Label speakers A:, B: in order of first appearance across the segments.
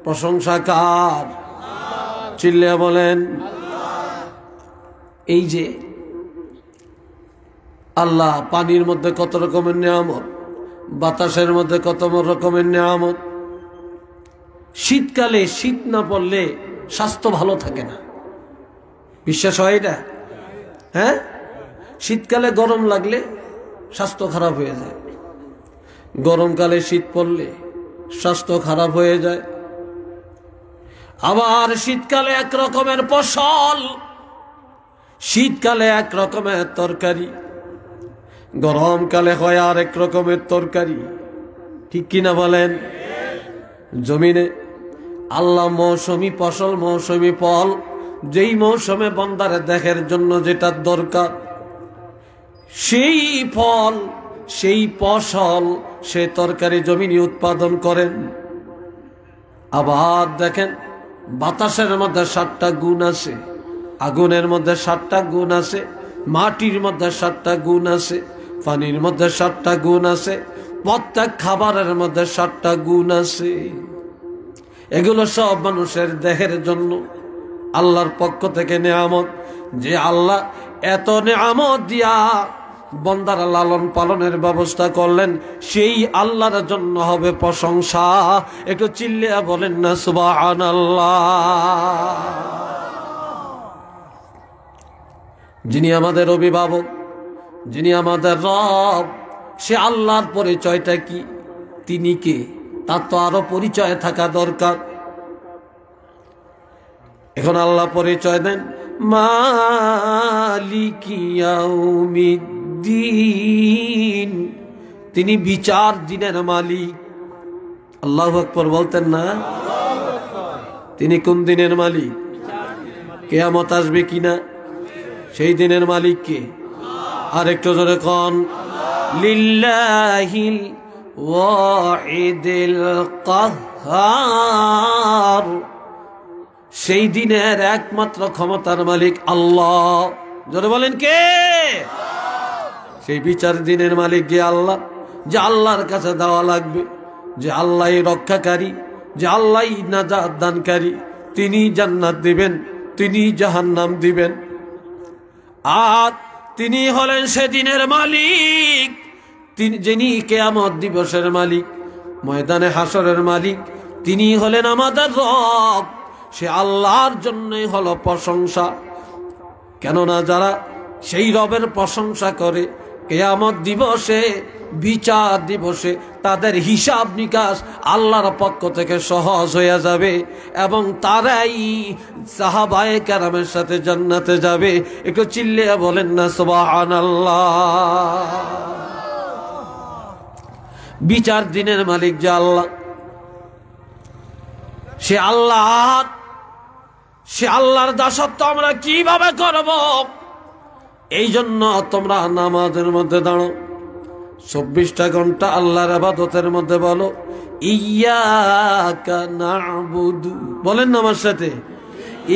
A: প্রশংসা কার? চিল্লিয়া বলেন। এই যে আল্লাহ পানির মধ্যে কত রকমের নিয়ামত, বাতাসের মধ্যে কত রকমের নিয়ামত। শীতকালে শীত না পড়লে স্বাস্থ্য ভালো থাকে না, বিশ্বাস হয় এটা? হ্যাঁ, শীতকালে গরম লাগলে স্বাস্থ্য খারাপ হয়ে যায়, গরমকালে শীত পড়লে স্বাস্থ্য খারাপ হয়ে যায়। আবার শীতকালে এক রকমের ফসল, শীতকালে এক রকমের তরকারি, গরমকালে হয় আর এক রকমের তরকারি, ঠিক কিনা বলেন? জমিনে আল্লাহ মৌসুমি ফসল, মৌসুমি ফল, যেই মৌসুমে বান্দার দেহের জন্য যেটা দরকার সেই ফল, সেই ফসল, সেই তরকারি জমিনে উৎপাদন করেন। আবার দেখেন বাতাসের মধ্যে 7টা গুণ আছে, আগুনের মধ্যে 7টা গুণ আছে, মাটির মধ্যে 7টা গুণ আছে, পানির মধ্যে 7টা গুণ আছে, প্রত্যেক খাবারের মধ্যে 7টা গুণ আছে। এগুলো সব মানুষের দেহের জন্য আল্লাহর পক্ষ থেকে নেয়ামত। যে আল্লাহ এত নেয়ামত দিয়া বান্দার লালন পালনের ব্যবস্থা করলেন, সেই আল্লাহর জন্য হবে প্রশংসা। একটু চিল্লিয়া বলেন না সুবহানাল্লাহ। যিনি আমাদের অভিভাবক, যিনি আমাদের রব, সে আল্লাহর পরিচয়টা কি? তিনি কে? তার তো আরো পরিচয় থাকা দরকার। এখন আল্লাহ পরিচয় দেন মালিকি ইয়াউমিদ্দিন, তিনি বিচার দিনের মালিক। আল্লাহু আকবার বলতেন না? তিনি কোন দিনের মালিক? কিয়ামত আসবে কিনা সেই দিনের মালিক কে? আর একটু জোরে কোন লিল্লাহিল ওয়াহিদিল কাহ্হার, সেই দিনের একমাত্র ক্ষমতার মালিক আল্লাহ। জোরে বলেন কে? সেই বিচার দিনের মালিক যে আল্লাহ, যে আল্লাহর কাছে দেওয়া লাগবে, যে আল্লাহই রক্ষাকারী, যে আল্লাহই নাজাত দানকারী, তিনি জান্নাত দিবেন, তিনি জাহান্নাম দিবেন। আর তিনি হলেন সেদিনের মালিক, তিনি যিনি কিয়ামত দিবসের মালিক, ময়দানে হাসরের মালিক, তিনি হলেন আমাদের রব। সে আল্লাহর জন্যই হলো প্রশংসা। কেননা যারা সেই রবের প্রশংসা করে, কিয়ামত দিবসে, বিচার দিবসে তাদের হিসাব নিকাশ আল্লাহর পক্ষ থেকে সহজ হয়ে যাবে এবং তারাই সাহাবায়ে কেরামের সাথে জান্নাতে যাবে। একটু চিল্লিয়ে বলেন না সুবহানাল্লাহ। বিচার দিনের মালিক যে আল্লাহ, সে আল্লাহ, সে আল্লাহর দাসত্ব আমরা কিভাবে করব? এই জন্য তোমরা নামাজের মধ্যে দাঁড়ো, 24টা ঘন্টা আল্লাহর ইবাদতের মধ্যে বলো ইয়্যাকা না'বুদু। বলেন না আমার সাথে,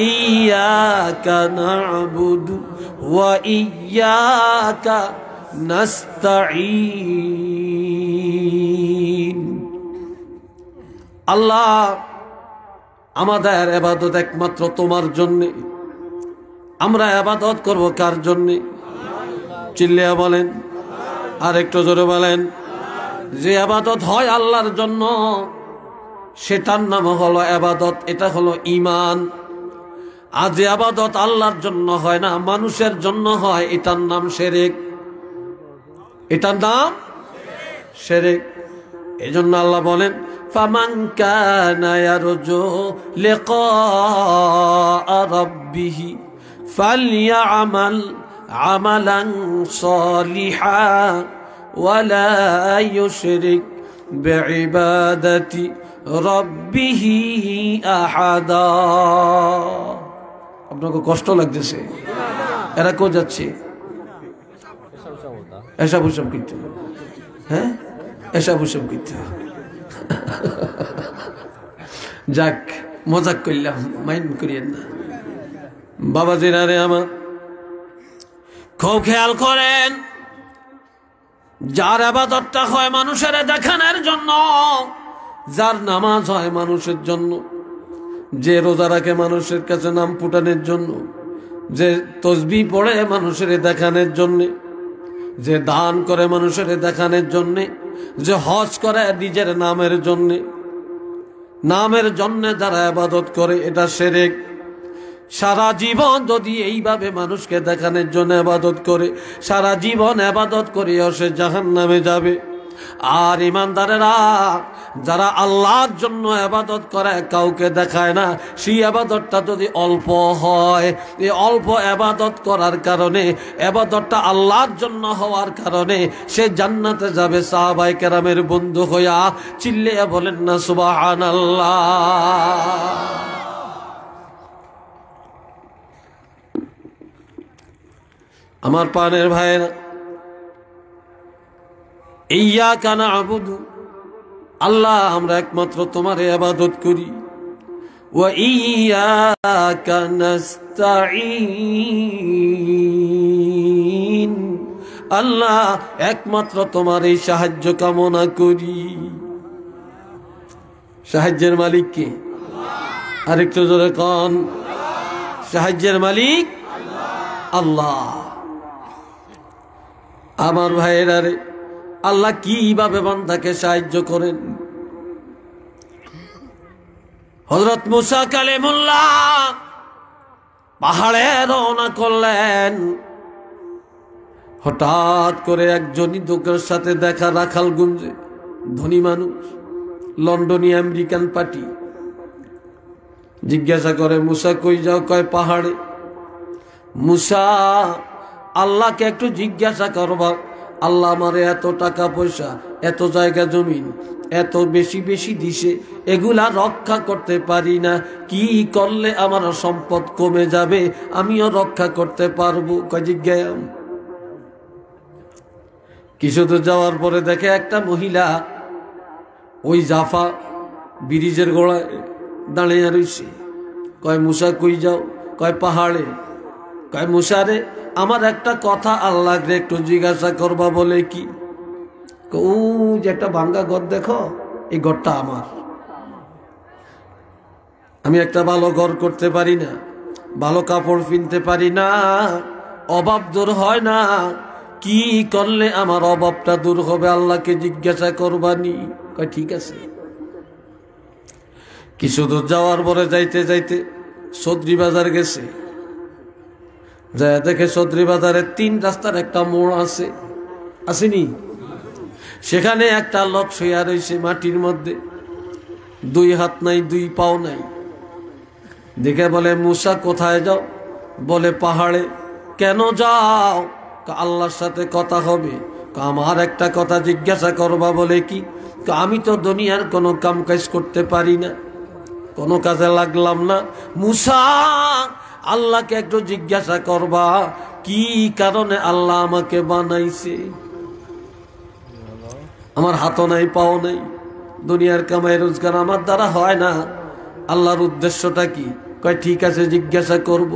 A: ইয়্যাকা না'বুদু ওয়া ইয়্যাকা নাস্তাঈন। আল্লাহ আমাদের ইবাদত একমাত্র তোমার জন্যে। আমরা ইবাদত করব কার জন্যে? চিল্লিয়া বলেন, আর একটু জোরে বলেন। যে ইবাদত হয় আল্লাহর জন্য সেটার নাম হলো ইবাদত, এটা হলো ঈমান। আর যে ইবাদত আল্লাহর জন্য হয় না, মানুষের জন্য হয়, এটার নাম শিরক, এটার নাম শিরক। এজন্য আল্লাহ বলেন ফামান কানা ইয়ারজু লিকা রাব্বিহি ফালইআমাল আমালান সালিহা ওয়ালা ইউশরিক বিইবাদাতি রাব্বিহি আহাদা। আপনাকে কষ্ট লাগতেছে? এরা কো যাচ্ছে? এসব উসব করতে, হ্যাঁ এসব উসব করতে। যাক, মজাক করলাম, মাইন্ড করিয়েন না। বাবাজিরা রে আমার, খুব খেয়াল করেন, যার ইবাদতটা হয় মানুষের দেখানোর জন্য, যার নামাজ হয় মানুষের জন্য, যে রোজা রাখে মানুষের কাছে নাম ফুটানোর জন্য, যে তসবিহ পড়ে মানুষের দেখানোর জন্যে, যে দান করে মানুষের দেখানোর জন্যে, যে হজ করে নিজের নামের জন্যে, নামের জন্যে যারা ইবাদত করে এটা শিরক। সারা জীবন যদি এইভাবে মানুষকে দেখানোর জন্য ইবাদত করে, সারা জীবন ইবাদত করেও সে জাহান্নামে যাবে। আর ইমানদারেরা যারা আল্লাহর জন্য ইবাদত করে, কাউকে দেখায় না, সেই ইবাদতটা যদি অল্প হয়, এই অল্প ইবাদত করার কারণে, ইবাদতটা আল্লাহর জন্য হওয়ার কারণে সে জান্নাতে যাবে সাহাবায়ে কেরামের বন্ধু হইয়া। চিল্লিয়ে বলেন না সুবহানাল্লাহ। আমার প্রাণের ভাইয়েরা, ইয়্যাকা না'বুদু, আল্লাহ আমরা একমাত্র তোমার ইবাদত করি। ওয়া ইয়্যাকা নাস্তাঈন, আল্লাহ একমাত্র তোমার এই সাহায্য কামনা করি। সাহায্যের মালিক কে? আরেকটু জোরে কোন। সাহায্যের মালিক আল্লাহ। আমার ভাইয়েরা রে, আল্লাহ কিভাবে বান্দাকে সাহায্য করেন? হযরত মুসা কালিমুল্লাহ পাহাড়ে রওনা করলেন। হঠাৎ করে একজনই লোকের সাথে দেখা, রাখালগঞ্জে, ধনী মানুষ, লন্ডনী আমেরিকান পার্টি। জিজ্ঞাসা করে, মুসা কই যাও? কয় পাহাড়ে। মুসা, আল্লাহকে একটু জিজ্ঞাসা করবা, আল্লাহ আমারে এত টাকা পয়সা, এত জায়গা জমিন, এত বেশি বেশি দিছে, এগুলা রক্ষা করতে পারি না, কি করলে আমার সম্পদ কমে যাবে, আমিও রক্ষা করতে পারবো? কয় জিজ্ঞাসা। কিছু দূর যাওয়ার পরে দেখে একটা মহিলা ওই জাফা ব্রিজের গোড়ায় দাঁড়িয়ে রয়েছে। কয় মুসা কই যাও? কয় পাহাড়ে। কয় মুসা রে, আমার একটা কথা আল্লাহকে একটু জিজ্ঞাসা করবা। বলে কি? ও যে একটা ভাঙ্গা ঘর দেখো, এই ঘরটা আমার। আমি একটা ভালো ঘর করতে পারি না, ভালো কাপড় কিনতে পারি না, অভাব দূর হয় না, কি করলে আমার অভাবটা দূর হবে? আল্লাহকে জিজ্ঞাসা করবানি। কয় ঠিক আছে। কিছু দূর যাওয়ার পরে যাইতে যাইতে সদরি বাজার গেছে। যায় দেখে সদরি বাজারের 3 রাস্তার একটা মোড় আছে, আসেনি? সেখানে একটা লোক শুয়ে রয়েছে মাটির মধ্যে, 2 হাত নাই, 2 পাও নাই। দেখে বলে, মুসা কোথায় যাও? বলে পাহাড়ে। কেন যাও? আল্লাহর সাথে কথা হবে। আমার একটা কথা জিজ্ঞাসা করবা। বলে কি? আমি তো দুনিয়ার কোনো কাম কাজ করতে পারি না, কোনো কাজে লাগলাম না। মুসা, আল্লাহকে একটু জিজ্ঞাসা করবা, কি কারণে আল্লাহ আমাকে বানাইছে? আমার হাতও নাই, পাও নাই, দুনিয়ার কামাই রোজগার আমার দ্বারা হয় না, আল্লাহর উদ্দেশ্যটা কি? কয় ঠিক আছে, জিজ্ঞাসা করব।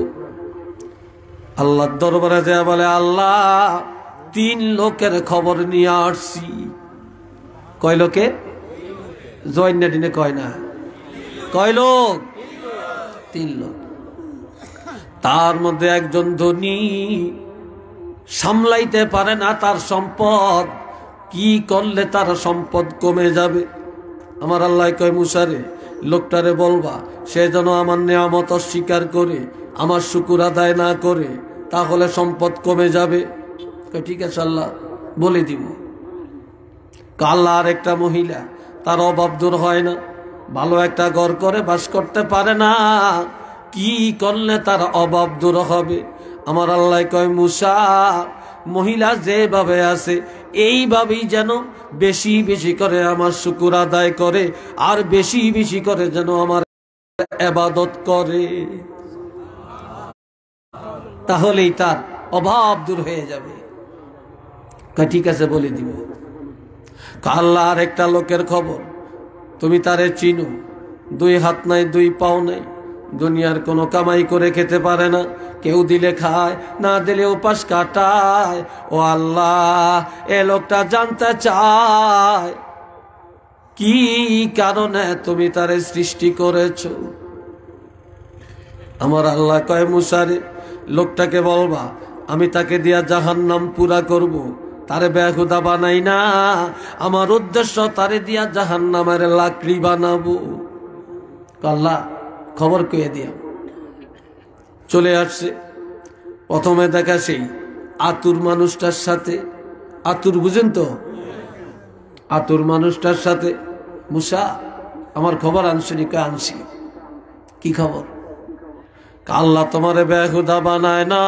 A: আল্লাহর দরবারে যায় বলে, আল্লাহ 3 লোকের খবর নিয়ে আসছি। কয় লোকে? জয়নাডিনে কয় না, কয় লোক? 3 লোক। তার মধ্যে একজন ধনী, সামলাইতে পারে না তার সম্পদ, কি করলে তার সম্পদ কমে যাবে? আমার আল্লাহ কয়, মুসারে, লোকটারে বলবা সে যেন আমার নেয়ামত অস্বীকার করে, আমার শুকুর আদায় না করে, তাহলে সম্পদ কমে যাবে। ঠিক আছে আল্লাহ, বলে দিব। আল্লাহ আর একটা মহিলা, তার অভাব দূর হয় না, ভালো একটা ঘর করে বাস করতে পারে না, কি করলে তার অভাব দূর হবে? আমার আল্লাহ কয়, মুসা, মহিলা যেভাবে আছে এইভাবেই যেন বেশি বেশি করে আমার শুকুর আদায় করে, আর বেশি বেশি করে যেন আমার ইবাদত করে, তাহলেই তার অভাব দূর হয়ে যাবে। ঠিক আছে, বলে দিব। আল্লাহ আর একটা লোকের খবর, তুমি তারে চিনো, 2 হাত নাই, 2 পাও নাই, দুনিয়ার কোনো কামাই করে খেতে পারে না, কেউ দিলে খায়, না দিলে উপাস কাটায়। ও আল্লাহ, এ লোকটা জানতে চায় কি কারণে তুমি তারে সৃষ্টি করেছো। আমার আল্লাহ কয় মুসারে লোকটাকে বলবা আমি তাকে দিয়া জাহান্নাম পুরা করব, তারে বেহুদা বানাই না, আমার উদ্দেশ্য তারে দিয়া জাহান্নামের লাকড়ি বানাবো। আল্লাহ খবর কয়ে দিয়া চলে আসছে। প্রথমে দেখা সেই আতুর মানুষটার সাথে, আতুর বুঝেন তো, আতুর মানুষটার সাথে মুসা আমার খবর আনছিনি, কে আনছি, কি খবর? আল্লাহ তোমারে বেহুদা বানায় না,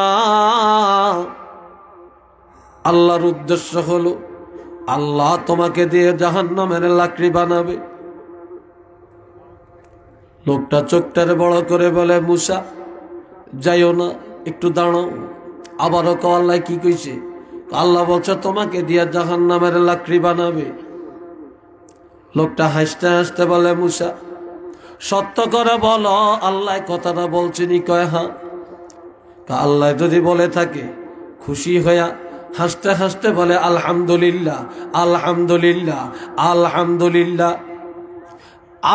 A: আল্লাহর উদ্দেশ্য হলো আল্লাহ তোমাকে দিয়ে জাহান্নামের লাকড়ি বানাবে। লোকটা চোখটারে বড় করে বলে মুসা যাইও না, একটু দাঁড়াও। আবারও কো আল্লাহ কি কইছে? আল্লাহ বলছে তোমাকে দিয়া জাহান্নামের লাকড়ি বানাবে। লোকটা হাসতে হাসতে বলে মুসা সত্য করে বলো আল্লাহ কথাটা বলছেনি? কয় হ্যাঁ। আল্লাহ যদি বলে থাকে খুশি হইয়া হাসতে হাসতে বলে আলহামদুলিল্লাহ আলহামদুলিল্লাহ আলহামদুলিল্লাহ।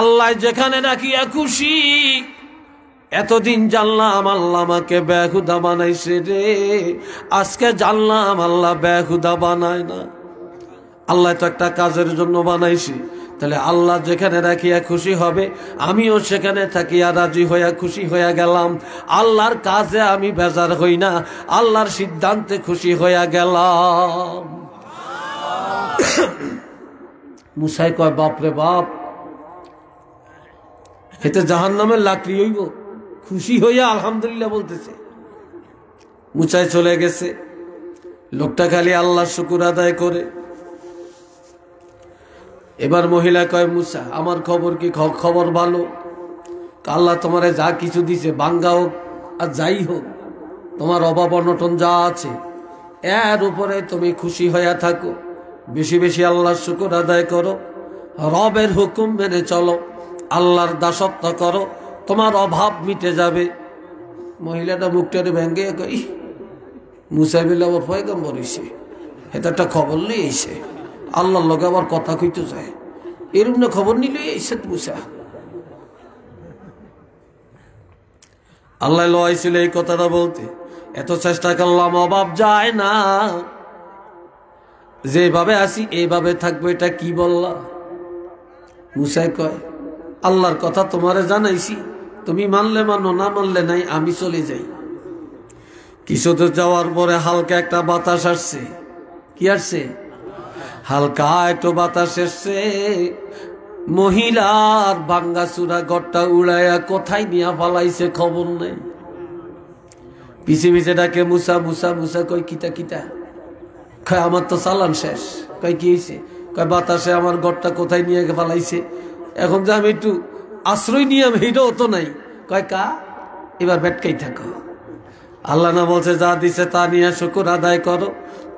A: আল্লাহ যেখানে রাখিয়া খুশি, এতদিন জানলাম আল্লাহ আমাকে বেহুদা বানাইছে রে, আজকে জানলাম আল্লাহ বেহুদা বানায় না। আল্লাহ তো একটা কাজের জন্য বানাইছে, তাহলে আল্লাহ যেখানে রাখিয়া খুশি হবে আমিও সেখানে থাকিয়া রাজি হইয়া খুশি হইয়া গেলাম। আল্লাহর কাজে আমি বেজার হই না, আল্লাহর সিদ্ধান্তে খুশি হইয়া গেলাম। মুসাই কয় বাপরে বাপ, এতে জাহান্নামের লাকড়ি হইব? খুশি হইয়া আলহামদুলিল্লাহ বলতেছে। মুসাই চলে গেছে। লোকটা খালি আল্লাহর শুকর আদায় করে। এবার মহিলা কয় মুসা আমার খবর কি? খবর ভালো। আল্লাহ তোমারে যা কিছু দিছে, বাঙ্গা হোক আর যাই হোক, তোমার অভাব অনটন যা আছে এর উপরে তুমি খুশি হইয়া থাকো, বেশি বেশি আল্লাহর শুকর আদায় করো, রবের হুকুম মেনে চলো, আল্লাহর দাসত্ব করো, তোমার অভাব মিটে যাবে। মহিলাটা মুখটারে ভেঙ্গে কই মুসা বিল্লা আবার পয়গম্বর হইছে, এটা একটা খবর নিয়ে এসে আল্লাহর লগে আবার কথা কইতে যায়, এরকম না খবর নিলে এসে মুসা। আল্লাহ লইছিল এই কথাটা বলতে, এত চেষ্টা করলাম অভাব যায় না, যেভাবে আসি এইভাবে থাকবো, এটা কি বললা? মুসাই কয় আল্লাহর কথা তোমারে জানাইছি, তুমি মানলে মানো, না মানলে নাই, আমি চলে যাই। কিছুদূর যাওয়ার পরে হালকা একটা বাতাস আসছে। কি আসছে? হালকা একটু বাতাস এসছে। মহিলার ভাঙ্গা চূড়া ঘরটা উড়াইয়া কোথায় নিয়ে ফালাইছে খবর নেই। পিছে পিছে ডাকে মুসা মুসা মুসা। কই কিতা কিতা? কয় আমার তো চালান শেষ। কয় কি হয়েছে? কয় বাতাসে আমার ঘরটা কোথায় নিয়ে ফালাইছে, এখন যে আমি একটু আশ্রয় নিয়ে আমি এটাও তো নাই। কয় কা? এবার বেটকাই থাকো। আল্লাহ না বলছে যা দিছে তা নিয়ে শুকর আদায় করো?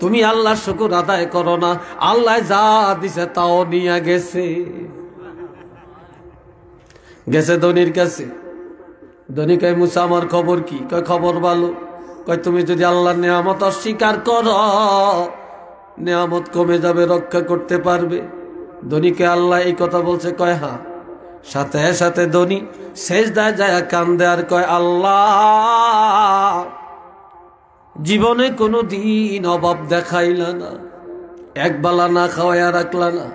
A: তুমি আল্লাহর শুকর আদায় করো না, আল্লাহ যা দিছে তাও নিয়ে গেছে। গেছে ধনির কাছে। ধনী কয় মুসা আমার খবর কি? কয় খবর ভালো। কয় তুমি যদি আল্লাহর নিয়ামত অস্বীকার করো, নিয়ামত কমে যাবে, রক্ষা করতে পারবে। ধনীকে আল্লাহ এই কথা বলছে? কয় হ্যাঁ। সাথে সাথে ধনী সেজদায় যায় কান্দে আর কয় আল্লাহ জীবনে কোনো দিন অভাব দেখাইলা না, একবেলা না খাওয়াইয়া রাখলা না,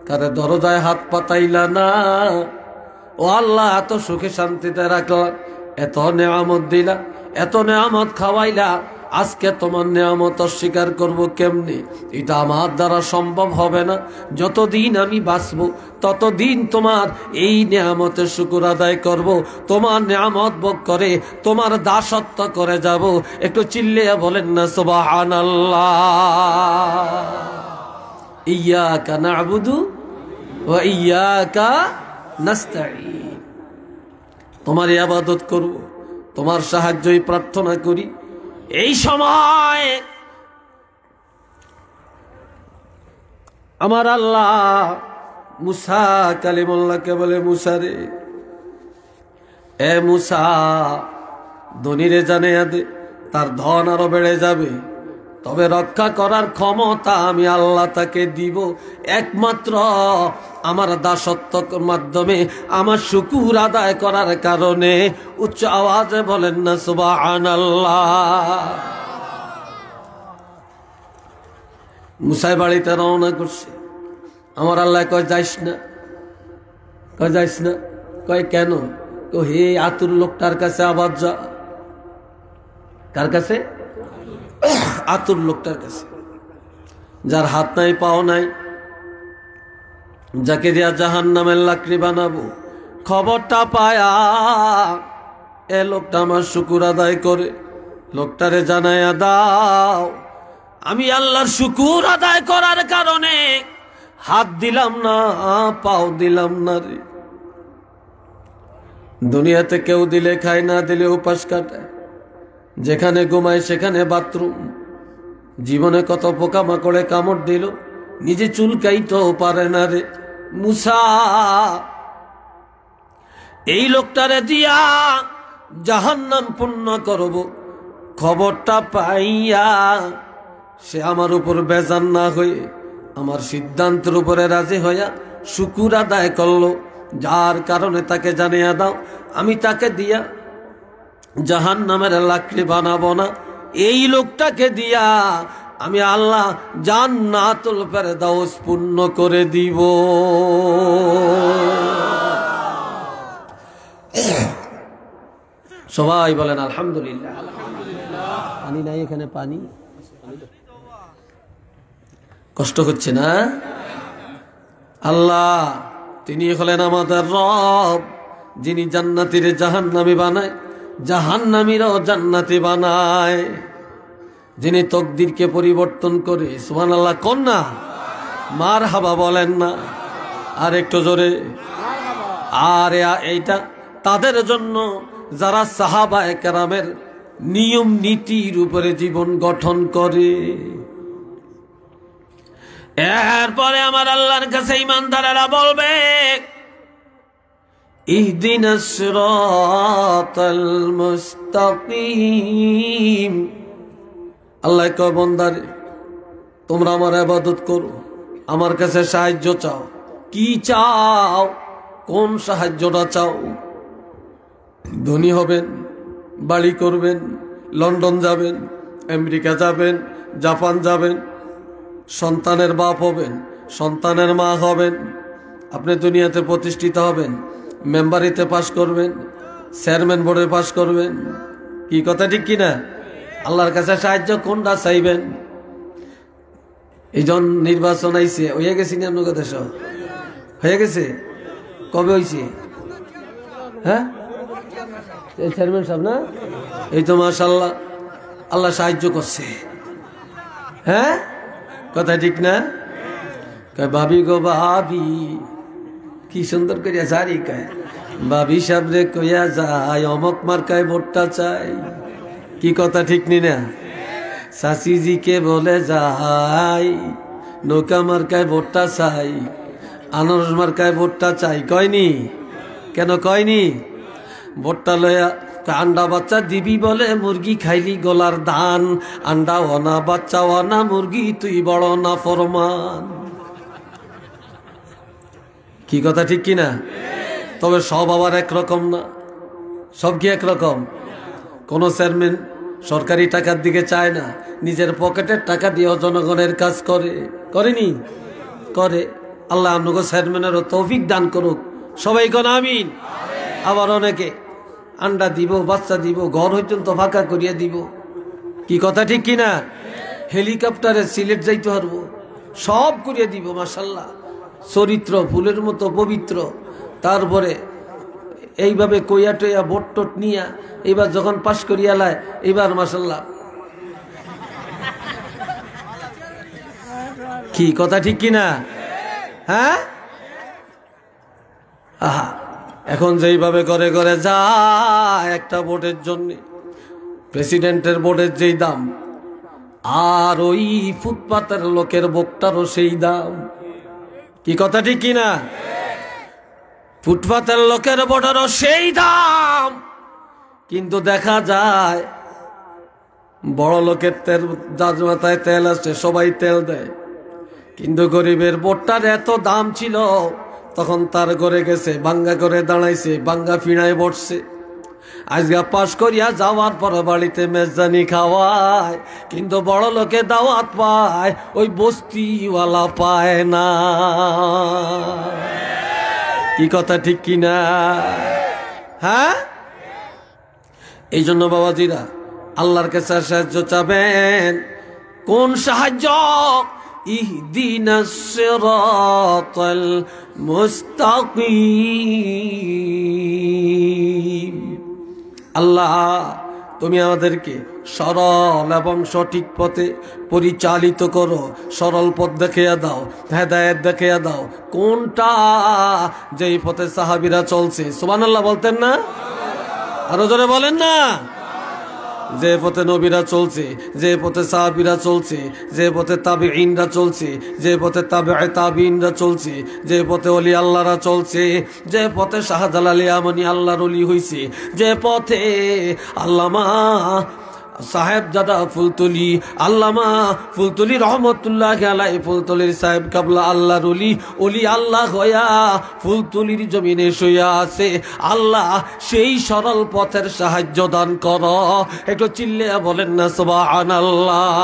A: কারে দরজায় হাত পাতাইলা না। ও আল্লাহ এত সুখে শান্তিতে রাখলা, এত নেয়ামত দিলা, এত নেয়ামত খাওয়াইলা, আজকে তোমার নেয়ামত অস্বীকার করবো কেমনে? এটা আমার দ্বারা সম্ভব হবে না। যতদিন আমি বাঁচবো ততদিন তোমার এই নেয়ামতের শুকর আদায় করব, তোমার নেয়ামত ভোগ করে তোমার দাসত্ব করে যাব। একটু চিল্লিয়া বলেন না সুবহানাল্লাহ। ইয়্যাকা না'বুদু ওয়া ইয়্যাকা নাস্তাঈন। তোমার ইবাদত করব, তোমার সাহায্যই প্রার্থনা করি। এই সময় আমার আল্লাহ মুসা কালিমুল্লাহকে বলে মুসা রে, এ মুসা ধনীরে জানিয়ে দে তার ধন আরো বেড়ে যাবে, তবে রক্ষা করার ক্ষমতা আমি আল্লাহ তাকে দিব একমাত্র আমার দাসত্বের মাধ্যমে, আমার শুকুর আদায় করার কারণে। উচ্চ আওয়াজে বলেন না সুবহানাল্লাহ। মুসা বাড়িতে রওনা করছে। আমার আল্লাহ কয় যাইস না, কয় যাইস না, কয় কেন? হে আতুর লোকটার কাছে আবার যা। কার কাছে? আতুর লোকটার কাছে, যার হাত নাই পাও নাই, যাকে দিয়া জাহান্নামের লাকড়ি বানাবো। খবরটা পায়া এ লোকটা আমার শুকুর আদায় করে। লোকটারে জানাইয়া দাও আমি আল্লাহর শুকুর আদায় করার কারণে হাত দিলাম না, পাও দিলাম না রে। দুনিয়াতে কেউ দিলে খায়, না দিলে উপাস কাটায়, যেখানে ঘুমায় সেখানে বাথরুম। জীবনে কত পোকামাকড়ে কামড় দিল, নিজে চুলকাইতেও পারে না রে। মুসা এই লোকটারে দিয়া জাহান্নাম পূর্ণ করব, খবরটা পাইয়া সে আমার উপর বেজান না হয়ে আমার সিদ্ধান্তের উপরে রাজি হইয়া শুকুর আদায় করলো, যার কারণে তাকে জানিয়ে দাও আমি তাকে দিয়া জাহান্নামের লাকড়ি বানাবো না। এই লোকটাকে দিয়া আমি আল্লাহ জান্নাতুল ফেরদাউস পূর্ণ করে দিব। সবাই বলেন আলহামদুলিল্লাহ। পানি নাই এখানে, পানি কষ্ট হচ্ছে না? আল্লাহ তিনি হলেন আমাদের রব, যিনি জান্নাতীরে জাহান্নামী বানায়, জাহান্নামীরাও জান্নাতি বানায়, যিনি তকদিরকে পরিবর্তন করে। সুবহানাল্লাহ কোন না? মারহাবা বলেন না আর একটু জোরে। আর এইটা তাদের জন্য যারা সাহাবায়ে কেরামের নিয়ম নীতির উপরে জীবন গঠন করে। এরপরে আমার আল্লাহর কাছে ঈমানদারেরা বলবে ইহদিনাস সিরাতাল মুস্তাকিম। আল্লাহ কয় বান্দারে তোমরা আমার ইবাদত করো, আমার কাছে সাহায্য চাও। কি চাও? কোন সাহায্যটা চাও? ধনী হবেন, বাড়ি করবেন, লন্ডন যাবেন, আমেরিকা যাবেন, জাপান যাবেন, সন্তানের বাপ হবেন, সন্তানের মা হবেন, আপনি দুনিয়াতে প্রতিষ্ঠিত হবেন, মেম্বারিতে পাশ করবেন, চেয়ারম্যান বোর্ডে পাশ করবেন। কি কথা ঠিক কিনা? আল্লাহর কাছে সাহায্য কোনটা চাইবেন? এই জন নির্বাচন আইছে, হয়ে গেছে না? আপনার কথা সব হয়ে গেছে? কবে হয়েছে? হ্যাঁ, চেয়ারম্যান সাহেব না? এই তো মাশাআল্লাহ, আল্লাহ সাহায্য করছে। হ্যাঁ, কথা ঠিক না? ভাবি গো ভাবি, কি সুন্দর করিয়া জারি কয়, ভাবি সাবরে কইয়া যায় অমক মার্কায় ভোটটা চাই। কি কথা ঠিক নি না? শাশিজিকে বলে যাই নৌকা মার্কায় ভোটটা চাই, আনারস মার্কায় ভোটটা চাই। কয়নি? কেন কয়নি? ভোটটা লয়া আন্ডা বাচ্চা দিবি বলে মুরগি খাইলি গলার ধান, আন্ডা অনা বাচ্চা অনা মুরগি তুই বড় না ফরমান। কি কথা ঠিক কিনা? তবে সব আবার একরকম না। সব কি একরকম? কোন চেয়ারম্যান সরকারি টাকার দিকে চায় না, নিজের পকেটের টাকা দিয়ে জনগণের কাজ করে। করেনি? করে। আল্লাহ আপনাকে চেয়ারম্যানেরও তৌফিক দান করুক। সবাই কোন আমিন। আবার অনেকে আন্ডা দিব, বাচ্চা দিব, ঘর পর্যন্ত ফাঁকা করিয়া দিব। কি কথা ঠিক কিনা? হেলিকপ্টারে সিলেট যাইতে পারবো, সব করিয়া দিব। মাশাআল্লাহ, চরিত্র ফুলের মতো পবিত্র। তারপরে এইভাবে কইয়া টইয়া ভোট টোট নিয়া এবার যখন পাশ করিয়া লায়, এবার মাশাআল্লাহ। কি কথা ঠিক কিনা? হ্যাঁ, আহা, এখন যেইভাবে করে করে যায় একটা ভোটের জন্য, প্রেসিডেন্টের ভোটের যেই দাম, আর ওই ফুটপাতের লোকের ভোটটারও সেই দাম। কি কথা ঠিক কিনা? ফুটপাতের লোকের ভোটেরও সেই দাম, কিন্তু দেখা যায় বড় লোকের তেল, যার মাথায় তেল আছে সবাই তেল দেয়, কিন্তু গরিবের বোটটার এত দাম ছিল, তখন তার ঘরে গেছে, বাঙ্গা করে দাঁড়াইছে, বাঙ্গা ফিরায় বসছে। আজকে পাশ করিয়া যাওয়ার পর বাড়িতে মেজদানি খাওয়ায়, কিন্তু বড় লোকে দাওয়াত পায়, ওই বস্তিওয়ালা পায় না। কি কথা ঠিক কিনা? হ্যাঁ, এই জন্য বাবাজিরা আল্লাহর কাছে সাহায্য চাবেন। কোন সাহায্য? ইহদিনাস সিরাতাল মুস্তাকিম। আল্লাহ, তুমি আমাদেরকে সরল এবং সঠিক পথে পরিচালিত করো, সরল পথ দেখিয়ে দাও, হেদায়েত দেখিয়ে দাও। কোনটা? যেই পথে সাহাবীরা চলছে। সুবহানাল্লাহ বলতেন না? আরো জোরে বলেন না। যে পথে নবীরা চলছে, যে পথে সাহাবীরা চলছে, যে পথে তাবিঈনরা চলছে, যে পথে তাবিঈ তাবিঈনরা চলছে, যে পথে ওলি আল্লাহরা চলছে, যে পথে শাহজালাল ইয়ামানি আল্লাহর ওলি হইছে, যে পথে আল্লামা সাহেবজাদা ফুলতলি, আল্লামা ফুলতলি রহমতুল্লাহ আলাইহি, ফুলতলির সাহেব কাবলা আল্লাহর ওলি, ওলি আল্লাহ হইয়া ফুলতলির জমিনে শুইয়া আছে। আল্লাহ, সেই সরল পথের সাহায্য দান কর। একটু চিল্লে বলেন না সুবহানাল্লাহ।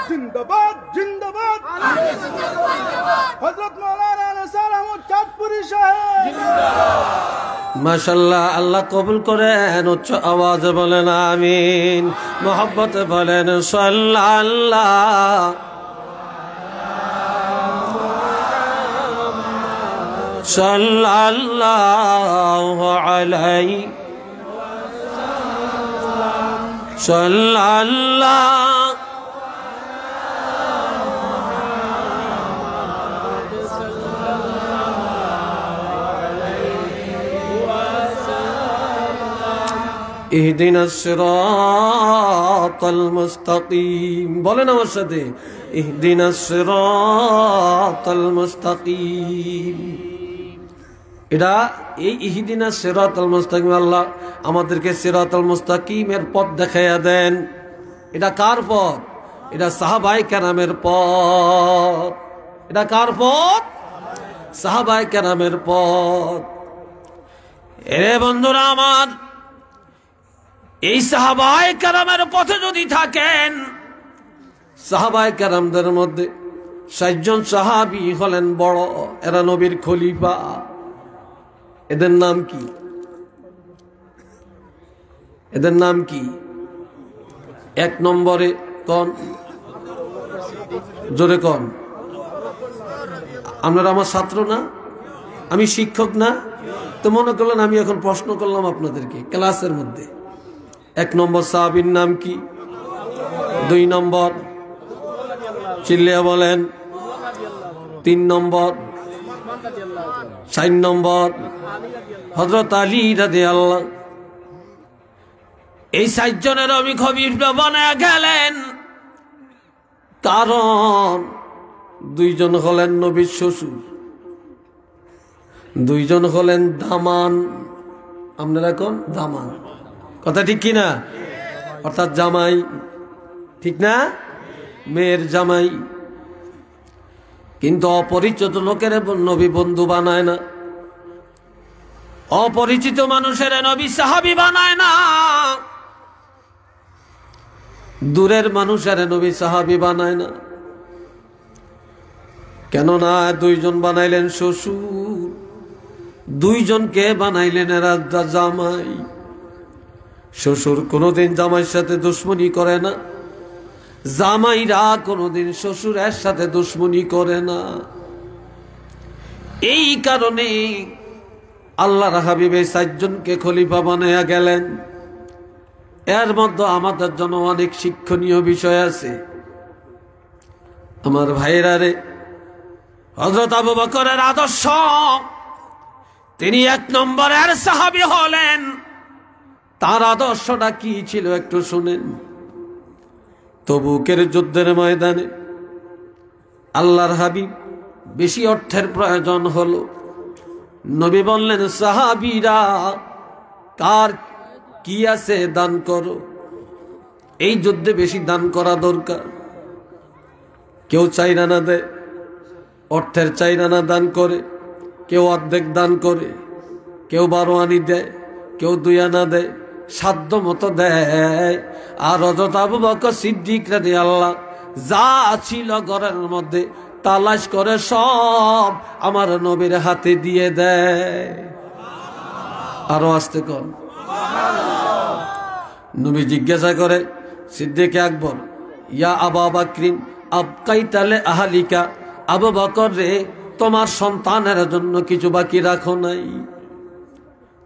B: जिंदाबाद जिंदाबाद हजरत मौलाना नसार अहमद चाँदपुरी साहेब।
A: माशाल्लाह, अल्लाह कबूल करें। उच्च आवाज बोलेन आमीन, मोहब्बत बोलेन सल्लल्लाहु सल्लल्लाहु अलैहि सल्लल्लाहु। ইহদিনাস সিরাতাল মুস্তাকিম। বলেন আমার সাথে, ইহদিনাস সিরাতাল মুস্তাকিম। এটা এই ইহদিনাস সিরাতাল মুস্তাকিম, আল্লাহ আমাদেরকে সিরাতাল মুস্তাকিমের পথ দেখাইয়া দেন। এটা কার পথ? এটা সাহাবায়ে কেরামের পথ। এটা কার পথ? সাহাবায়ে কেরামের পথ। এ বন্ধুরা আমার, এই সাহাবায়ে কেরামের পথে যদি থাকেন, সাহাবায়ে কেরামদের মধ্যে ৬০ জন সাহাবী হলেন বড়, এরা নবীর খলিফা। এদের নাম কি? এদের নাম কি? এক নম্বরে কোন? জোরে কোন? আপনারা আমার ছাত্র না? আমি শিক্ষক না? তো মনে করলেন আমি এখন প্রশ্ন করলাম আপনাদেরকে ক্লাসের মধ্যে। এক নম্বর সাহাবীর নাম কি? ২ নম্বর চিল্লিয়া বলেন। ৩ নম্বর, ৪ নম্বর হযরত আলী রাদিয়াল্লাহু। এই ৪ জনের আমি খলিফা বানায়া গেলেন, কারণ ২ জন হলেন নবীর শ্বশুর, ২ জন হলেন দামান। আপনারা কোন? দামান। কথা ঠিক কিনা? অর্থাৎ জামাই, ঠিক না? মেয়ের জামাই। কিন্তু অপরিচিত লোকের নবী বন্ধু বানায় না, অপরিচিত মানুষের নবী সাহাবী বানায় না, দূরের মানুষের নবী সাহাবী বানায় না। কেননা ২ জন বানাইলেন শ্বশুর, ২ জনকে বানাইলেন এরা জামাই। শ্বশুর কোনোদিন জামাইয়ের সাথে দুশ্মনী করে না, জামাইরা কোনোদিন শ্বশুরের সাথে দুশ্মনী করে না। এই কারণে আল্লাহর হাবিব এই ৪ জনকে খলিফা বানায়া গেলেন। এর মধ্যে আমাদের জন্য অনেক শিক্ষণীয় বিষয় আছে। আমার ভাইয়েরা রে, হযরত আবু বকরের আদর্শ, তিনি ১ নম্বরের সাহাবী হলেন। তার আদর্শটা কি ছিল একটু শুনেন। তবুকের যুদ্ধের ময়দানে আল্লাহর হাবিব বেশি অর্থের প্রয়োজন হলো। নবী বললেন, সাহাবীরা কার কি আছে দান করো। এই যুদ্ধে বেশি দান করা দরকার। কেউ 4 আনা দেয়, অর্থের 4 আনা দান করে, কেউ অর্ধেক দান করে, কেউ 12 আনি দেয়, কেউ 2 আনা দেয়, সাধ্য মতো দেয়। আর হযরত আবু বকর সিদ্দিক রাদিয়াল্লাহু যা ছিল ঘরের মধ্যে তালাশ করে সব আমার নবীর হাতে দিয়ে দেয়। আরো আসতে কর। নবী জিজ্ঞাসা করে সিদ্দিক আকবর, ইয়া আবু বকরিন আবকাইতা লি আহলিকা, আবু বকর রে তোমার সন্তানের জন্য কিছু বাকি রাখো নাই?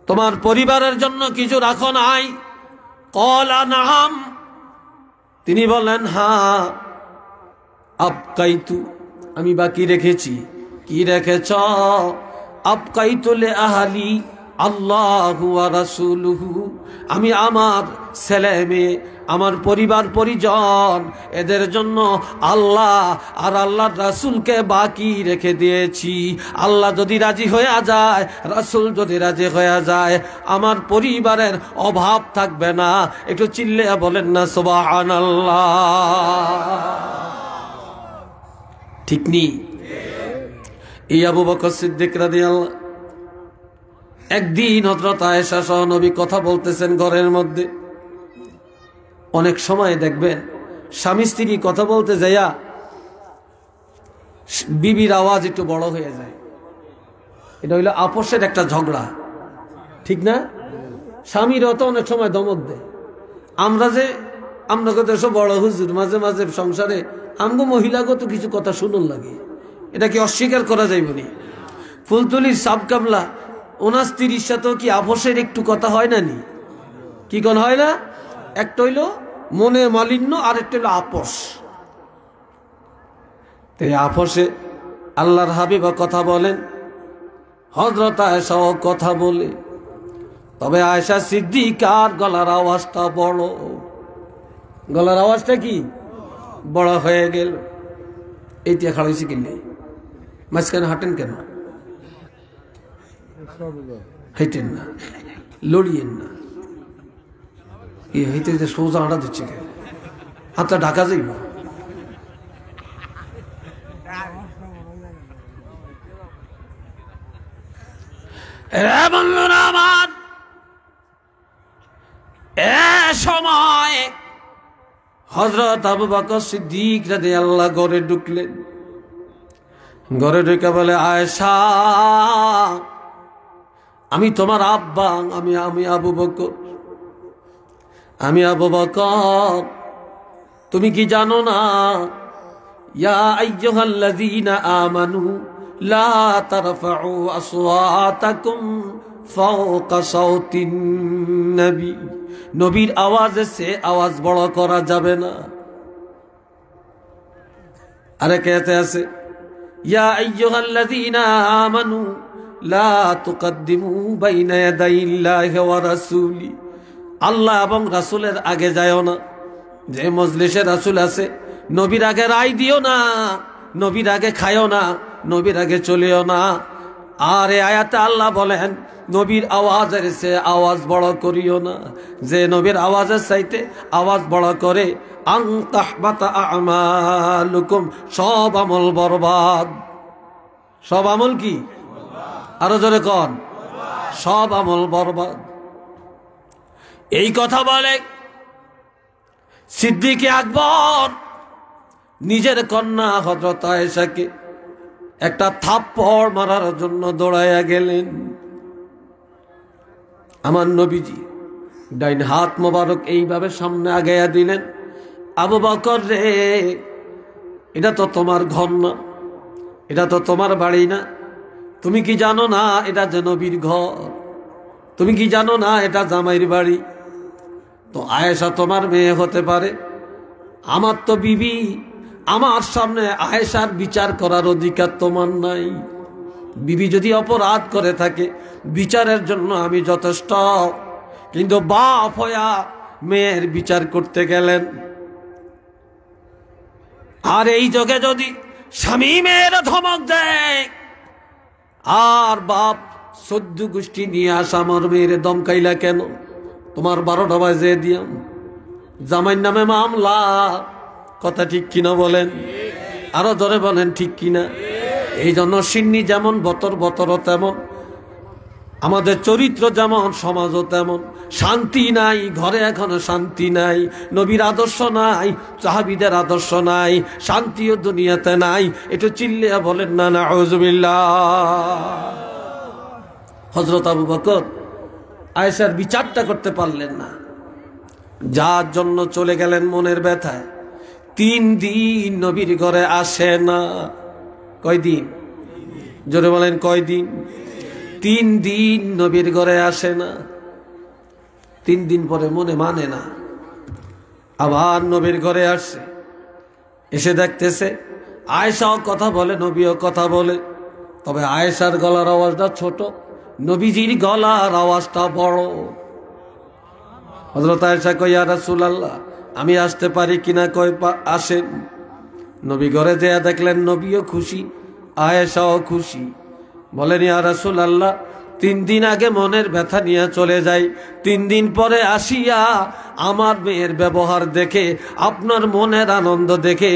A: তোমার পরিবারের জন্য কিছু রাখো নাই? ক্বালা নাআম, তিনি বলেন হ্যাঁ। আবকাইতু, আমি বাকি রেখেছি। কি রেখেছ? আবকাইতু লি আহলি আল্লাহু ওয়া রাসূলুহু, আমি আমার ছেলে মেয়ে, আমার পরিবার পরিজন, এদের জন্য আল্লাহ আর আল্লাহর রাসূলকে বাকি রেখে দিয়েছি। আল্লাহ যদি রাজি হয়ে যায়, রাসূল যদি রাজি হয়ে যায়, আমার পরিবারের অভাব থাকবে না। একটু চিল্লে বলেন না সুবহানাল্লাহ। ঠিক নি? এই আবু বকর সিদ্দিক রাদিয়াল্লাহু, একদিন হযরত আয়েশা সহ নবী কথা বলতেছেন ঘরের মধ্যে। অনেক সময় দেখবেন স্বামী স্ত্রী কথা বলতে যাইয়া বিবির আওয়াজ একটু বড় হয়ে যায়। এটা হইলো আপোষের একটা ঝগড়া, ঠিক না? স্বামীরও তো অনেক সময় দমক দেয়। আমরা তো সব বড় হুজুর, মাঝে মাঝে সংসারে আমগো মহিলাগত কিছু কথা শুনুন লাগে, এটা কি অস্বীকার করা যাইব নি? ফুলতুলির সাব কাবলা ওনার স্ত্রীর সাথেও কি আপোষের একটু কথা হয় না নি? কি কোন হয় না? একটা হইল মনে মালিন্য, আর একটা হইল আপোষ। তো এই আপোষে আল্লাহর হাবিব কথা বলেন, হযরত আয়েশাও কথা বলে। তবে আয়েশা সিদ্দিকার গলার আওয়াজটা বড়, গলার আওয়াজটা কি বড় হয়ে গেল। এইটা খাড়াইছি কিনলে মাঝখানে হাঁটেন কেন? হাইটেন না, লড়িয়েন না। কি হইতে হইতে সোজা হাঁটা দিচ্ছে কেন? হাতটা ঢাকা যাইব। বন্ধুরা আমার, এ সময় হযরত আবু বকর সিদ্দিক রাদিয়াল্লাহু ঘরে ঢুকলেন। ঘরে ঢুকে বলে, আয়েশা আমি তোমার আব্বা, আমি আবু বকর, আমি আবু বকর। তুমি কি জানো না? ইয়া আইয়ুহাল্লাযীনা আমানু লা তারফাউ আসওয়াতাকুম ফাওকা সাওতিন নবী, নবীর আওয়াজে সে আওয়াজ বড় করা যাবে না। আরে কেতে আছে, ইয়া আইয়ুহাল্লাযীনা আমানু লা তুকদ্দিমু বাইনা ইয়াদাইল্লাহি ওয়া রাসূলি, আল্লাহ এবং রাসূলের আগে যায়ও না। যে মজলিসে রাসূল আছে নবীর আগে রায় দিও না, নবীর আগে খায়ও না, নবীর আগে চলিও না। আর এই আয়াতে আল্লাহ বলেন নবীর আওয়াজের সে আওয়াজ বড় করিও না। যে নবীর আওয়াজের চাইতে আওয়াজ বড় করে, আন তাহবাতা আমালুকুম, সব আমল বরবাদ। সব আমল কি? আরো জোরে কন, সব আমল বরবাদ। এই কথা বলে সিদ্দিক আকবর নিজের কন্যা হযরত আয়েশাকে একটা থাপ্পড় মারার জন্য দৌড়াইয়া গেলেন। আমার নবীজি ডাইন হাত মোবারক এইভাবে সামনে আগাইয়া দিলেন, আবু বকর রে, এটা তো তোমার ঘর না, এটা তো তোমার বাড়ি না। তুমি কি জানো না এটা যে নবীর ঘর? তুমি কি জানো না এটা জামাইর বাড়ি? তো আয়েশা তোমার মেয়ে হতে পারে, আমার তো বিবি। আমার সামনে আয়েশার বিচার করার অধিকার তোমার নাই। বিবি যদি অপরাধ করে থাকে বিচারের জন্য আমি যথেষ্ট, কিন্তু বাপ হইয়া মেয়ের বিচার করতে গেলেন। আর এই যুগে যদি স্বামী মেয়েরা ধমক দেয়, আর বাপ 14 গোষ্ঠী নিয়ে আসা আমার মেয়েরে দমকাইলা কেন, তোমার 12টা বাজে দিয়াম, জামাইর নামে মামলা। কথা ঠিক কিনা বলেন? আরো ধরে বলেন ঠিক কিনা? এই জন্য সিন্নি যেমন বতর বতর তেমন, আমাদের চরিত্র যেমন সমাজও তেমন। শান্তি নাই ঘরে, এখনো শান্তি নাই, নবীর আদর্শ নাই, সাহাবীদের আদর্শ নাই, শান্তিও দুনিয়াতে নাই। একটু চিল্লিয়া বলেন না নাউযুবিল্লাহ। হযরত আবু বকর আয়েশার বিচারটা করতে পারলেন না, যার জন্য চলে গেলেন মনের ব্যথায়। 3 দিন নবীর ঘরে আসে না। কয়দিন? জোরে বলেন কয়দিন? 3 দিন নবীর ঘরে আসে না। 3 দিন পরে মনে মানে না, আবার নবীর ঘরে আসছে। এসে দেখতেছে আয়েশাও কথা বলে, নবীও কথা বলে, তবে আয়েশার গলার আওয়াজটা ছোট, নবীজির গলার আওয়াজটা বড়। হযরত আয়েশা কয়, ইয়া রাসূলুল্লাহ, আমি আসতে পারি কিনা? কয়, আসেন। নবী ঘরে যেয়ে দেখলেন নবীও খুশি, আয়েশাও খুশি। বলেন, ইয়া রাসূলুল্লাহ, 3 দিন আগে মনের ব্যথা নিয়ে চলে যাই, 3 দিন পরে আসিয়া আমার মেয়ের ব্যবহার দেখে, আপনার মনের আনন্দ দেখে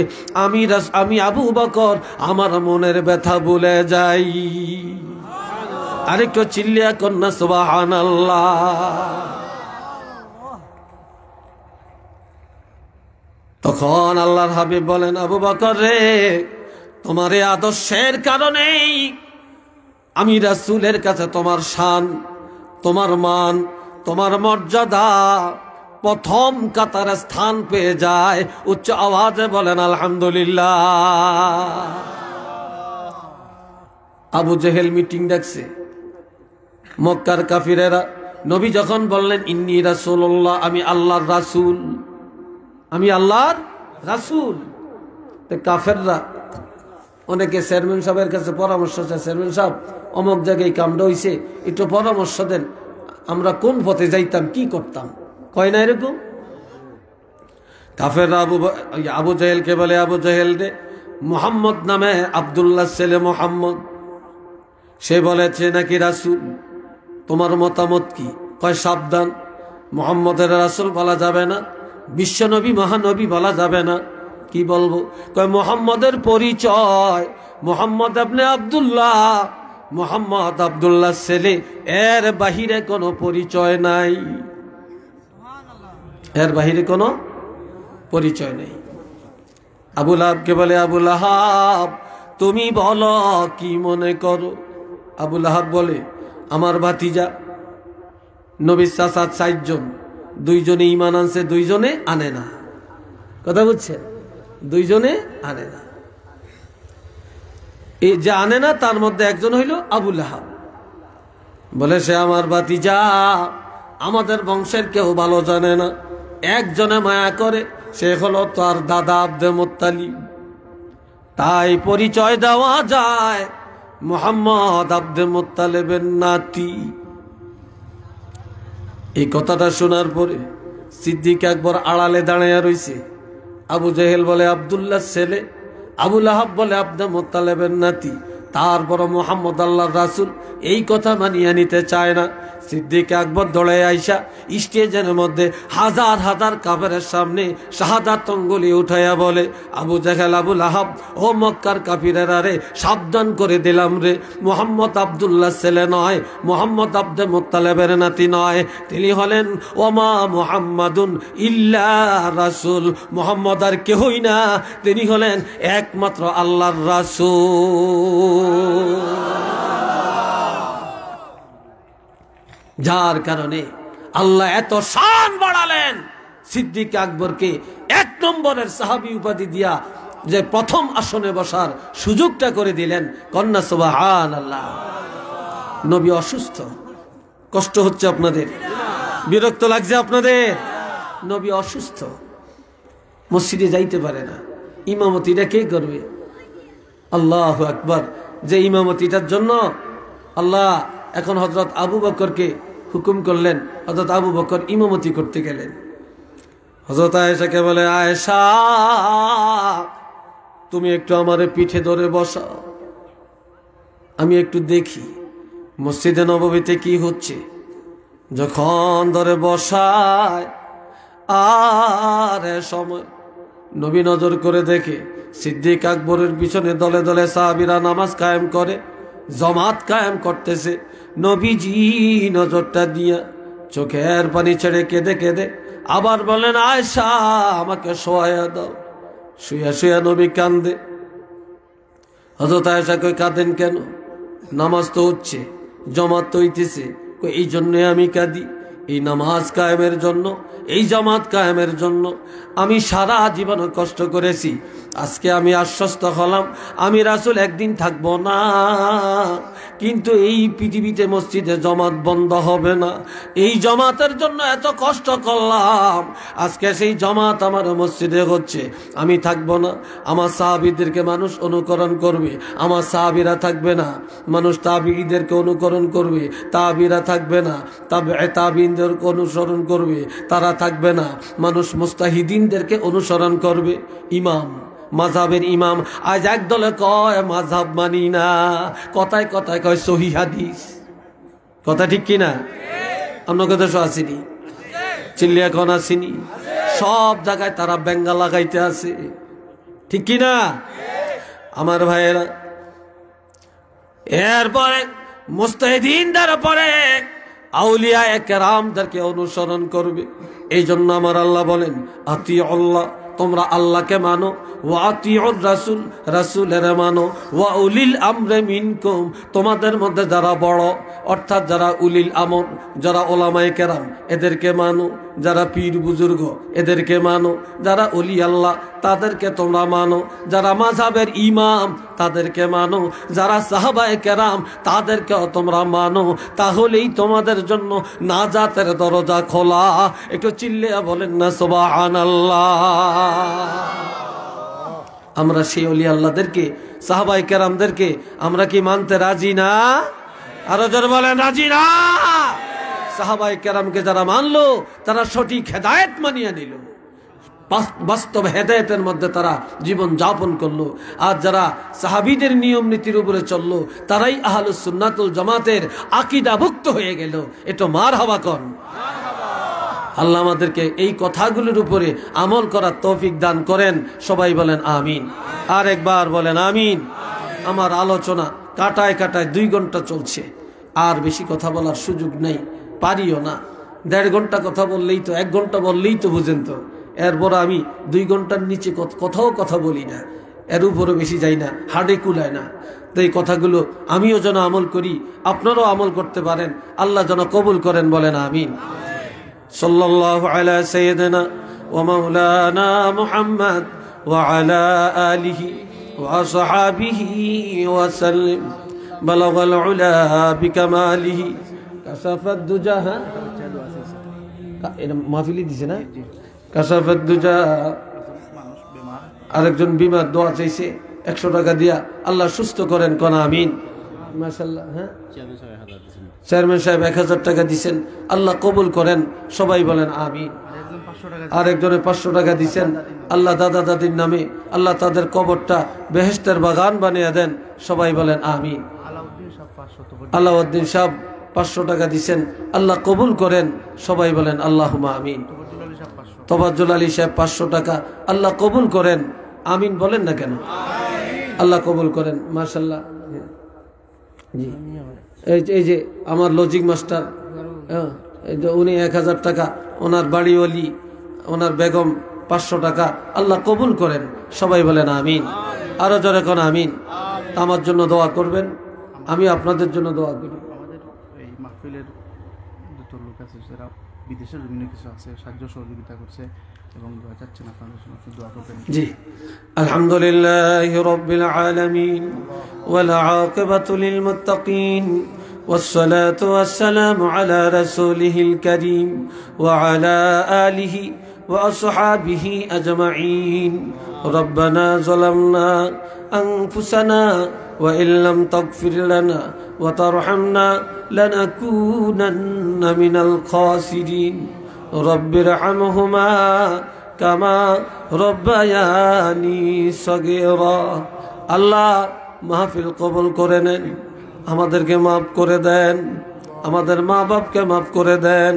A: আমি আবু বকর আমার মনের ব্যথা ভুলে যাই। আরেকটু চিল্লিয়া কন্যা সুবহানাল্লাহ। তখন আল্লাহর হাবিব বলেন, আবু বকর রে, তোমার এই আদর্শের কারণেই আমি রাসূলের কাছে তোমার শান, তোমার মান, তোমার মর্যাদা প্রথম কাতারে স্থান পেয়ে যায়। উচ্চ আওয়াজে বলেন আলহামদুলিল্লাহ। আবু জেহেল মিটিং ডাকছে, মক্কার কাফিরেরা। নবী যখন বললেন ইন্নী রাসূলুল্লাহ, আমি আল্লাহর রাসূল, আমি আল্লাহর রাসূল, তো কাফেররা অনেকে চেয়ারম্যান সাহেবের কাছে পরামর্শ চায়, চেয়ারম্যান সাহেব অমুক জায়গায় কামড়া হইছে, একটু পরামর্শ দেন, আমরা কোন পথে যাইতাম, কি করতাম। কয় না এরকম? কাফেররা আবু জেহেলকে বলে, আবু জেহেল রে, মুহাম্মদ নামে আব্দুল্লাহ ছেলে মুহাম্মদ, সে বলেছে নাকি রাসূল, তোমার মতামত কি? কয়, সাবধান, মুহাম্মদের রাসূল বলা যাবে না, বিশ্বনবী মহানবী বলা যাবে না। কি বলবো? কয়, মুহাম্মদের পরিচয় মুহাম্মদ ইবনে আব্দুল্লাহ, মুহাম্মদ আব্দুল্লাহ ছেলে, এর বাহিরে কোনো পরিচয় নাই, এর বাহিরে কোনো পরিচয় নেই। আবু লাহাবকে বলে, আবু লাহাব তুমি বলো কি মনে করো? আবু লাহাব বলে, আমার ভাতিজা নবীর চাচা 4 জন, 2 জনে ঈমান আনছে, 2 জনে আনে না। কথা বুঝছেন? 2 জনে আনে না। এই যে আনে না তার মধ্যে একজন হইল আবু লাহাব। বলে, সে আমার ভাতিজা, আমাদের বংশের কেউ ভালো জানে না, একজনে মায়া করে, সে হলো তার দাদা আব্দুল মুত্তালিব। তাই পরিচয় দেওয়া যায় মুহাম্মদ আব্দুল মুত্তালিবের নাতি। এই কথাটা শোনার পরে সিদ্দিক একবার আড়ালে দাঁড়াইয়া রইছে। আবু জেহেল বলে আব্দুল্লাহ ছেলে, আবু লাহাব বলে আব্দুল মুত্তালিবের নাতি, তারপর মুহাম্মদ আল্লাহর রাসূল, এই কথা মানিয়ে নিতে চায় না। সিদ্দিক আকবর দৌড়ে আইসা স্টেজের মধ্যে হাজার হাজার কাফেরের সামনে শাহাদাত অঙ্গুলি উঠাইয়া বলে, আবু জেহেল, আবু লাহাব, ও মক্কার কাফিরেরা রে, সাবধান করে দিলাম রে, মুহাম্মদ আব্দুল্লাহ ছেলে নয়, মুহাম্মদ আব্দুল মুত্তালিবের নাতি নয়, তিনি হলেন ওমা মুহাম্মাদুন ইল্লা রাসূল, মুহাম্মদ আর কেহই না, তিনি হলেন একমাত্র আল্লাহর রাসূল। যার কারণে আল্লাহ এত শান বাড়ালেন, সিদ্দিক আকবরকে 1 নম্বরের সাহাবী উপাধি দিয়া যে প্রথম আসনে বসার সুযোগটা করে দিলেন। কন্যা সুবহানাল্লাহ। নবী অসুস্থ, কষ্ট হচ্ছে আপনাদের, বিরক্ত লাগছে আপনাদের? নবী অসুস্থ, মসজিদে যাইতে পারে না, ইমামতিটা কে করবে? আল্লাহু আকবার। যে ইমামতিটার জন্য আল্লাহ এখন হযরত আবু বকরকে হুকুম করলেন, হযরত আবু বকর ইমামতি করতে গেলেন। হযরত আয়েশাকে বলে, আয়েশা তুমি একটু আমারে পিঠে ধরে বসাও, আমি একটু দেখি মসজিদে নববীতে কি হচ্ছে। যখন ধরে বসায় আর সময় নবী নজর করে দেখে সিদ্দিক আকবরের পিছনে দলে দলে সাহাবীরা নামাজ কায়েম করে, জামাত কায়েম করতেছে। নবীজি নজরটা দিয়া চোখের পানি ছেড়ে কেঁদে কেঁদে আবার বলেন, আয়েশা আমাকে শোয়া দাও। শুয়া শুয়া নবী কান্দে। হযরত আয়েশা কই, কাঁদেন কেন? নামাজ তো হচ্ছে, জামাত তো হইতেছে। এই জন্য আমি কাঁদি, এই নামাজ কায়েমের জন্য, এই জামাত কায়েমের জন্য আমি সারা জীবন কষ্ট করেছি। আজকে আমি আশ্বস্ত হলাম আমি রাসূল একদিন থাকব না, কিন্তু এই পৃথিবীতে মসজিদে জামাত বন্ধ হবে না। এই জামাতের জন্য এত কষ্ট করলাম, আজকে সেই জামাত আমার মসজিদে হচ্ছে, আমি থাকব না। আমার সাহাবীদেরকে মানুষ অনুকরণ করবে, আমার সাহাবীরা থাকবে না। মানুষ তাবিঈদেরকে অনুকরণ করবে, তাবিরা থাকবে না। তাবিঈনদেরকে অনুসরণ করবে, তারা থাকবে না। মানুষ মুস্তাহিদিনদেরকে অনুসরণ করবে। ইমাম, মাযহাবের ইমাম আজ একদলে কয় মাযহাব মানি না, কথায় কথায় কয় সহিহ হাদিস। কথা ঠিক কিনা? আপনাকে দেশ আসেনি, চিল্লিয়া কোন আসেনি, সব জায়গায় তারা বেঙ্গা লাগাইতে আছে, ঠিক কিনা আমার ভাইয়েরা? এরপরে মুস্তাহিদিনদের পরে আউলিয়ায়ে কেরামদেরকে অনুসরণ করবে। এই জন্য আমার আল্লাহ বলেন, আতিউল্লাহ, তোমরা আল্লাহকে মানো, ওয়া আতিউর রাসূল, রাসূলের মানো, ওয়া উলিল আমরে মিনকুম, তোমাদের মধ্যে যারা বড় অর্থাৎ যারা উলিল আমর, যারা ওলামায়ে কেরাম এদেরকে মানো, যারা পীর বুজুর্গ এদেরকে মানো, যারা ওলি আল্লাহ তাদেরকে তোমরা মানো, যারা মাযহাবের ইমাম তাদেরকে মানো, যারা সাহাবায়ে কেরাম তাদেরকেও তোমরা মানো। তাহলেই তোমাদের জন্য নাজাতের দরজা খোলা। একটু চিল্লিয়া বলেন না সুবহানাল্লাহ। আমরা সেই ওলি আল্লাহদেরকে, সাহাবায়ে কেরামদেরকে আমরা কি মানতে রাজি না? আরো জোরে বলেন রাজি না? সাহাবায়ে কেরামকে যারা মানলো তারা সঠিক হেদায়েত মানিয়ে নিল, বাস্তব হেদায়েতের মধ্যে তারা জীবন যাপন করলো। আর যারা সাহাবীদের নিয়ম নীতির উপরে চললো তারাই আহলুস সুন্নাতুল জামাতের আকীদাভুক্ত হয়ে গেল। এটা মারহাবা কোন। আল্লাহ আমাদেরকে এই কথাগুলোর উপরে আমল করার তৌফিক দান করেন। সবাই বলেন আমিন। আর একবার বলেন আমিন। আমার আলোচনা কাটায় কাটায় 2 ঘন্টা চলছে, আর বেশি কথা বলার সুযোগ নেই, পারিও না। 1.5 ঘন্টা কথা বললেই তো, 1 ঘন্টা বললেই তো বুঝেন তো। এরপর আমি 2 ঘন্টার নিচে কোথাও কথা বলি না, এর উপরে বেশি যাই না, হাড়ে কুলায় না। তো এই কথাগুলো আমিও যেন আমল করি, আপনারাও আমল করতে পারেন, আল্লাহ যেন কবুল করেন। বলেন আমিন। সাল্লাল্লাহু আলা সাইয়্যিদিনা ওয়া মাওলানা মুহাম্মদ ওয়া আলা আলিহি ওয়া আসহাবিহি ওয়া সাল্লাম। বালাগাল উলা বিকামালিহি কাশাফাদ দুজা। এটা মাহফিলি দিছে না? কাশাফাদ দুজা। আরেকজন বিমার দোয়া চাইছে 100 টাকা দিয়া, আল্লাহ সুস্থ করেন কোন আমিন। মাশাআল্লাহ। হ্যাঁ, চেয়ারম্যান সাহেব 1000 টাকা দিছেন, আল্লাহ কবুল করেন। সবাই বলেন আমিন। আরেকজনে 500 টাকা দিছেন, আল্লাহ দাদা দাদির নামে আল্লাহ তাদের কবরটা বেহেশতের বাগান বানিয়ে দেন। সবাই বলেন আমিন। আলাউদ্দিন সাহেব 500 টাকা দিছেন, আল্লাহ কবুল করেন। সবাই বলেন আল্লাহুম্মা আমিন। তোফাজ্জল আলী সাহেব 500 টাকা, আল্লাহ কবুল করেন। আমিন বলেন না কেন? আল্লাহ কবুল করেন। মাশাআল্লাহ। জি, এই যে আমার লজিক মাস্টার, উনি 1000 টাকা, ওনার বাড়িওয়ালি ওনার বেগম 500 টাকা, আল্লাহ কবুল করেন। সবাই বলেন আমিন। আরো জোরে কোন আমিন। আমার জন্য দোয়া করবেন, আমি আপনাদের জন্য দোয়া করি।
B: আমাদের এই মাহফিলের দুটো লোক আছে যারা বিদেশের বিভিন্ন কিছু আছে, সাহায্য সহযোগিতা করছে এবং দোয়া চাচ্ছেন, আপনাদের জন্য দোয়া করবেন।
A: জি, আলহামদুলিল্লাহি রাব্বিল আলামিন ওয়াল আকিবাতু লিল মুত্তাকিন والصلاة والسلام على رسوله الكريم وعلى آله وأصحابه أجمعين. ربنا ظلمنا أنفسنا وإن لم تغفر لنا وترحمنا لنكونن من الخاسرين. رب ارحمهما কামা রব্বায়ানি সগীরা। আল্লাহ মাহফিল কবুল করে নেন, আমাদেরকে মাফ করে দেন, আমাদের মা বাপকে মাফ করে দেন,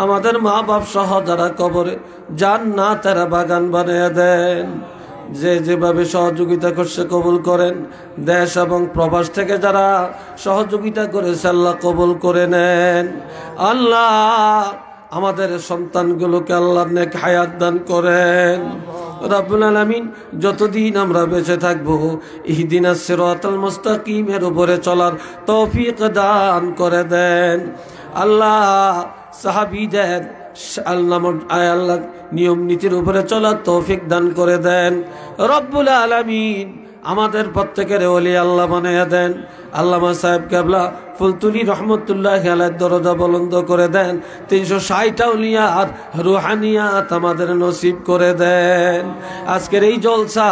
A: আমাদের মা বাপ সহ যারা কবরে জান্নাতের বাগান বানিয়ে দেন। যে যেভাবে সহযোগিতা করছে কবুল করেন, দেশ এবং প্রবাস থেকে যারা সহযোগিতা করেছে আল্লাহ কবুল করে নেন। আল্লাহ আমাদের সন্তানগুলোকে আল্লাহ নেক হায়াত দান করেন। রব্বুল আলামিন যতদিন আমরা বেঁচে থাকবো ইহদিনাস সিরাতাল মুস্তাকিমের উপরে চলার তৌফিক দান করে দেন। আল্লাহ সাহাবীদের আল্লাহ নিয়ম নীতির উপরে চলার তৌফিক দান করে দেন। রব্বুল আলামিন আমাদের প্রত্যেকের ওলি আল্লাহ বানিয়ে দেন। আল্লামা সাহেব কেবলা ফুলতুলি রহমতুল্লাহ আলাইহির দরজা বুলন্দ করে দেন। 360 আউলিয়াত রুহানিয়াত আমাদের নসিব করে দেন। আজকের এই জলসা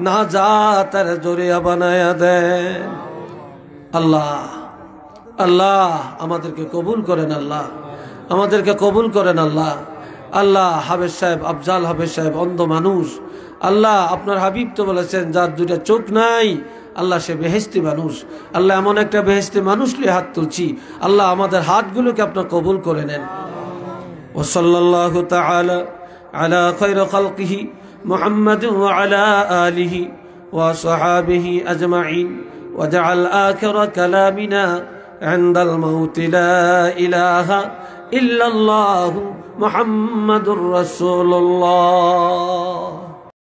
A: নাজাতের জরিয়া বানায়া দেন। আল্লাহ আল্লাহ আমাদেরকে কবুল করেন, আল্লাহ আমাদেরকে কবুল করেন। আল্লাহ আল্লাহ হাফেজ সাহেব, আফজাল হাফেজ সাহেব অন্ধ মানুষ। আল্লাহ আপনার হাবিব তো বলেছেন যার দুইটা চোখ নাই আল্লাহ সে বেহেশতি মানুষ। আল্লাহ এমন একটা বেহেশতি মানুষ নিয়ে হাত তুলছি, আল্লাহ আমাদের হাতগুলোকে আপনার কবুল করে নেন। ওয়া সাল্লাল্লাহু তাআলা আলা খায়রি খালকিহি মুহাম্মাদিন ওয়া আলা আলিহি ওয়া সাহাবিহি আজমাইন ওয়া জাআল আখিরা কালামিনা ইনদাল মাউত লা ইলাহা ইল্লাল্লাহু মুহাম্মাদুর রাসূলুল্লাহ।